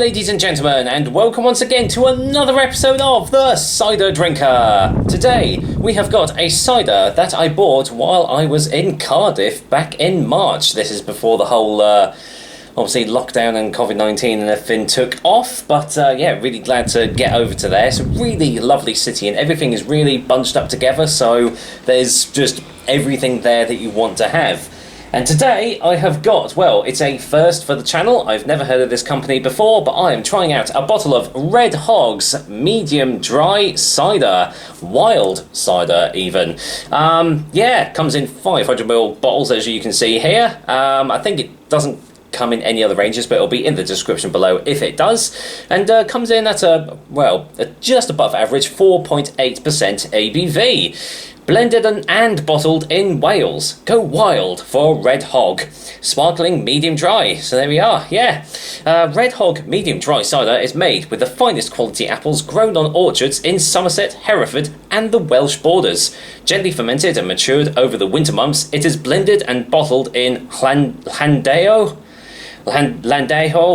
ladies and gentlemen, and welcome once again to another episode of The Cider Drinker. Today, we have got a cider that I bought while I was in Cardiff back in March. This is before the whole, obviously, lockdown and COVID-19 and everything took off, but yeah, really glad to get over to there. It's a really lovely city, and everything is really bunched up together, so there's just everything there that you want to have. And today I have got, well, it's a first for the channel. I've never heard of this company before, but I am trying out a bottle of Red Hogs medium dry cider, wild cider even. Yeah, comes in 500ml bottles as you can see here. I think it doesn't come in any other ranges, but it'll be in the description below if it does. And comes in at just above average 4.8% ABV. Blended and bottled in Wales. Go wild for Red Hog. Sparkling medium dry. So there we are, yeah. Red Hog medium dry cider is made with the finest quality apples grown on orchards in Somerset, Hereford and the Welsh borders. Gently fermented and matured over the winter months, it is blended and bottled in Llandeho,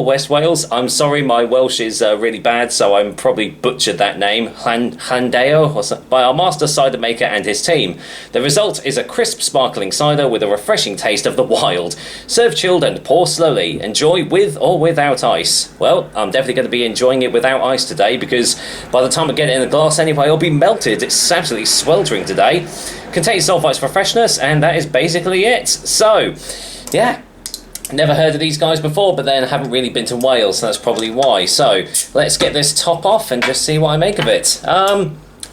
West Wales. I'm sorry, my Welsh is really bad, so I'm probably butchered that name. Llandeho, by our master cider maker and his team. The result is a crisp, sparkling cider with a refreshing taste of the wild. Serve chilled and pour slowly. Enjoy with or without ice. Well, I'm definitely going to be enjoying it without ice today, because by the time I get it in the glass anyway, it'll be melted. It's absolutely sweltering today. Contains sulfites for freshness, and that is basically it. So, yeah. Never heard of these guys before, but then I haven't really been to Wales, so that's probably why. So let's get this top off and just see what I make of it.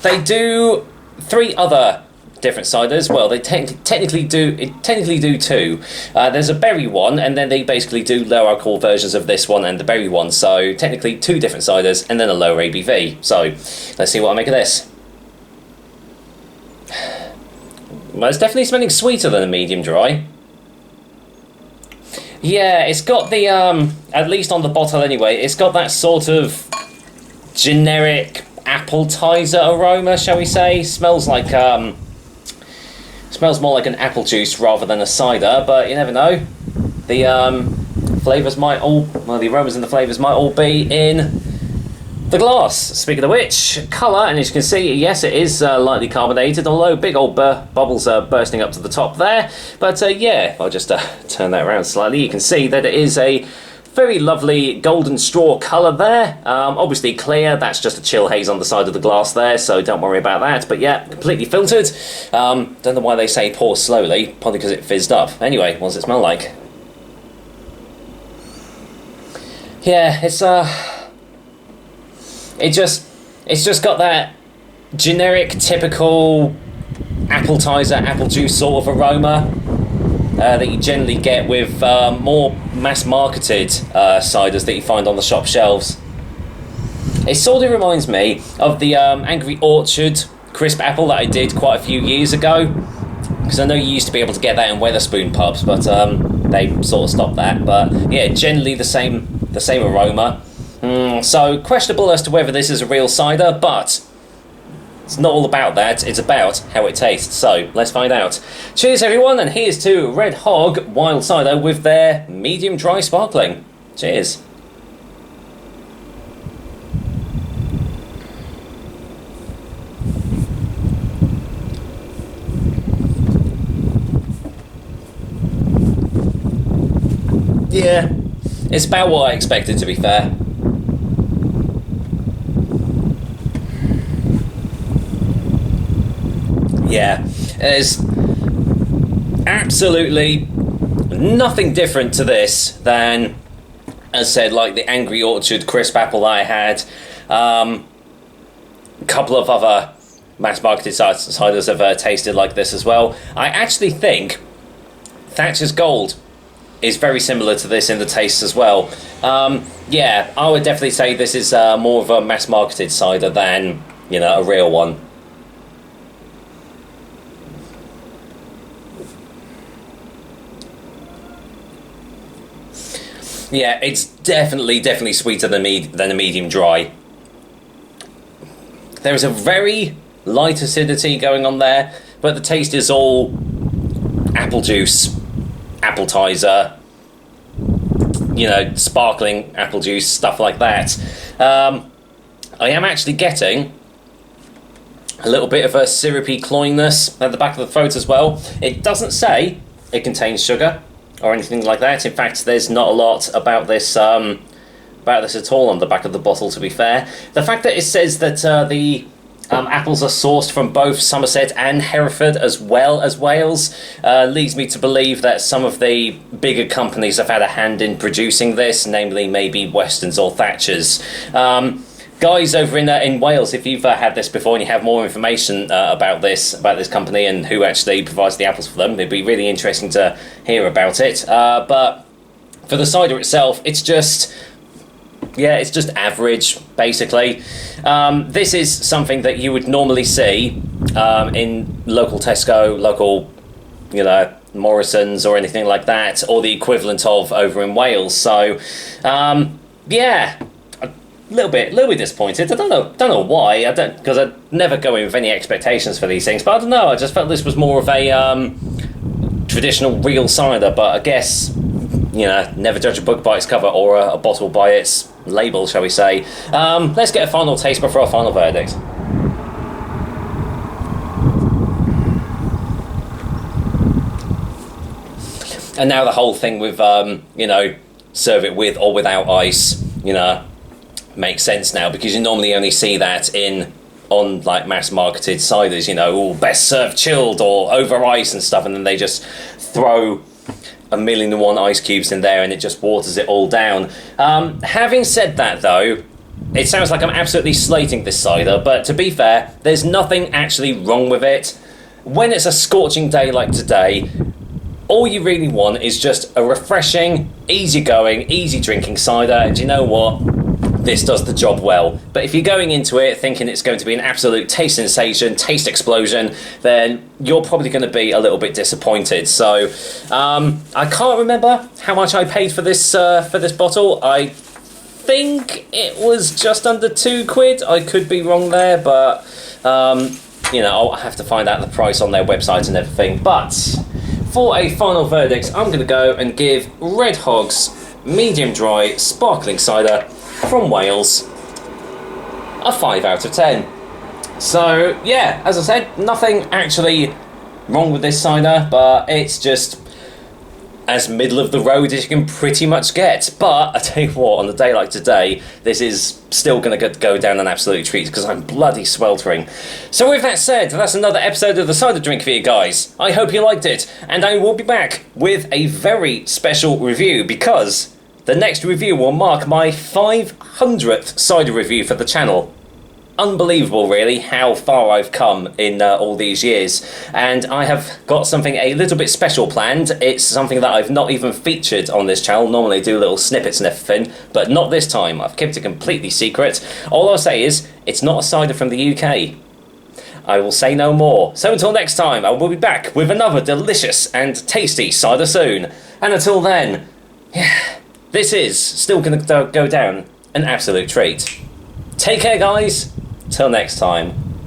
They do 3 other different ciders. Well, they technically do 2. There's a berry one, and then they basically do low alcohol versions of this one and the berry one. So technically 2 different ciders and then a lower ABV. So let's see what I make of this. Well, it's definitely smelling sweeter than a medium dry. Yeah, it's got the, at least on the bottle anyway, it's got that sort of generic appetizer aroma, shall we say. Smells like, smells more like an apple juice rather than a cider, but you never know. The flavours might all, well, the aromas and the flavours might all be in the glass. Speaking of which, colour, and as you can see, yes, it is lightly carbonated, although big old bubbles are bursting up to the top there. But yeah, I'll just turn that around slightly. You can see that it is a very lovely golden straw colour there. Obviously clear, that's just a chill haze on the side of the glass there, so don't worry about that. But yeah, completely filtered. Don't know why they say pour slowly, probably because it fizzed up. Anyway, what does it smell like? Yeah, it's just got that generic, typical appetizer, apple juice sort of aroma that you generally get with more mass-marketed ciders that you find on the shop shelves. It sort of reminds me of the Angry Orchard crisp apple that I did quite a few years ago, because I know you used to be able to get that in Wetherspoon pubs, but they sort of stopped that. But yeah, generally the same aroma. So, questionable as to whether this is a real cider, but it's not all about that, it's about how it tastes. So, let's find out. Cheers everyone, and here's to Red Hog Wild Cider with their medium dry sparkling. Cheers. Yeah, it's about what I expected, to be fair. Yeah, there's absolutely nothing different to this than, as I said, like the Angry Orchard crisp apple that I had. A couple of other mass-marketed ciders have tasted like this as well. I actually think Thatcher's Gold is very similar to this in the taste as well. Yeah, I would definitely say this is more of a mass-marketed cider than, you know, a real one. Yeah, it's definitely sweeter than a medium dry. There is a very light acidity going on there, but the taste is all apple juice, appetizer, you know, sparkling apple juice, stuff like that. I am actually getting a little bit of a syrupy cloyiness at the back of the throat as well. It doesn't say it contains sugar or anything like that. In fact, there's not a lot about this at all on the back of the bottle, to be fair. The fact that it says that the apples are sourced from both Somerset and Hereford as well as Wales leads me to believe that some of the bigger companies have had a hand in producing this, namely maybe Westons or Thatchers. Guys over in Wales, if you've had this before and you have more information about this company and who actually provides the apples for them, it'd be really interesting to hear about it. But for the cider itself, it's just average, basically. This is something that you would normally see in local Tesco, local, you know, Morrison's or anything like that, or the equivalent of over in Wales. So, yeah, a little bit disappointed. I don't know why. Because I never go in with any expectations for these things. But I don't know. I just felt this was more of a traditional real cider. But I guess, you know, never judge a book by its cover, or a bottle by its label, shall we say. Let's get a final taste before our final verdict. And now the whole thing with, you know, serve it with or without ice, you know, makes sense now, because you normally only see that on like mass marketed ciders, you know, best served chilled or over ice and stuff, and then they just throw 1,000,001 ice cubes in there and it just waters it all down. Having said that, though, it sounds like I'm absolutely slating this cider, but to be fair, there's nothing actually wrong with it. When it's a scorching day like today, all you really want is just a refreshing, easygoing, easy drinking cider, and you know what? This does the job well. But if you're going into it thinking it's going to be an absolute taste sensation, taste explosion, then you're probably going to be a little bit disappointed. So I can't remember how much I paid for this bottle. I think it was just under £2. I could be wrong there, but you know, I'll have to find out the price on their website and everything. But for a final verdict, I'm going to go and give Red Hogs medium dry sparkling cider from Wales a 5 out of 10. So yeah, as I said, nothing actually wrong with this cider, but it's just as middle of the road as you can pretty much get. But I tell you what, on a day like today, this is still going to go down an absolute treat, because I'm bloody sweltering. So with that said, that's another episode of The Cider Drink for you guys. I hope you liked it, and I will be back with a very special review, because the next review will mark my 500th cider review for the channel. Unbelievable, really, how far I've come in all these years. And I have got something a little bit special planned. It's something that I've not even featured on this channel. Normally I do little snippets and everything, but not this time. I've kept it completely secret. All I'll say is, it's not a cider from the UK. I will say no more. So until next time, I will be back with another delicious and tasty cider soon. And until then, yeah, this is still going to go down an absolute treat. Take care, guys. Till next time.